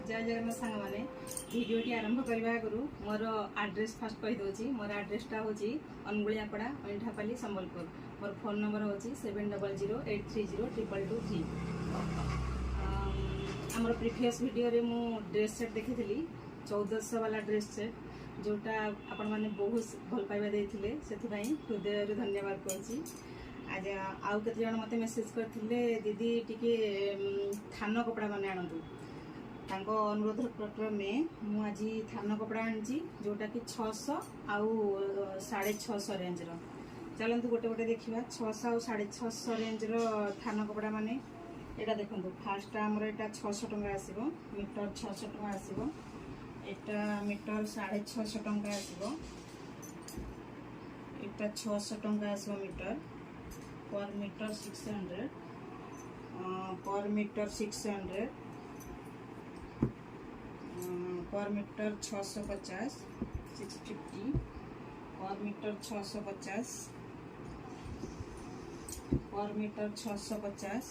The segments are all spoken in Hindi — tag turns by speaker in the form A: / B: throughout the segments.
A: जय जगन्नाथ सांग मैंने भिडटी आरंभ करने आगु मोर आड्रेस फास्ट कहीदे मोर आड्रेसटा हूँ अनुगुलियापड़ा अंठापाली संबलपुर। मोर फोन नंबर हूँ 7008302223। आमर प्रीवियस वीडियो रे मु ड्रेस सेट देखी 1400 वाला ड्रेस सेट जोटा आपण मैंने बहुत भल पाइबा देते से हृदय धन्यवाद कहूँ। आज आउ कत जन मत मेसेज करते दीदी टिके थान कपड़ा मैंने आणतु अनुरोध क्रमे मुझे थान कपड़ा आनी जोटा कि 600 आउ 650 रेंजर। चलतु गोटे गोटे देखा 600 आउ 650 रेंजर थान कपड़ा माने यहाँ देखो। फास्ट आमर यहाँ 600 टंका आसो मीटर 600 टंका आसो एटा मीटर 650 टंका आसो एटा 600 टंका आसो मीटर पर मीटर 600 पर मीटर 600 पर मीटर 650 650 पर मीटर 650 पर मीटर 650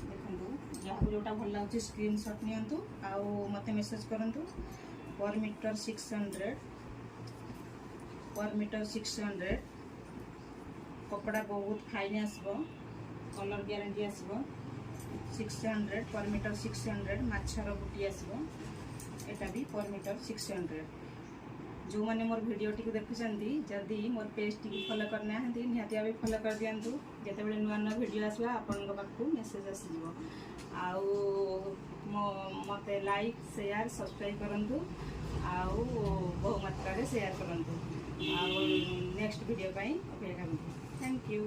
A: देखो जहाँ जोटा भल लगे स्क्रीनशॉट नियंतु आउ मते मेसेज करंतु। पर मीटर 600 पर मीटर 600 कपड़ा बहुत फाइन आसबो कलर ग्यारंटी आसबो 600 पर मीटर 600 माछर बुटी आसबो एटा भी पर मीटर 600। जो मैंने मोर वीडियो टी देखुं जदि मोर पेज टी फॉलो करना निहाती भाव फॉलो कर दिंतु जिते बड़े नुआ नुआ वीडियो आसवा आपण पाखु मेसेज आसीजो आउ मते लाइक शेयर सब्सक्राइब करंतु आउ बहु मात्रा रे शेयर करंतु आउ नेक्स्ट वीडियो पई अपेक्षा करंतु। Thank you.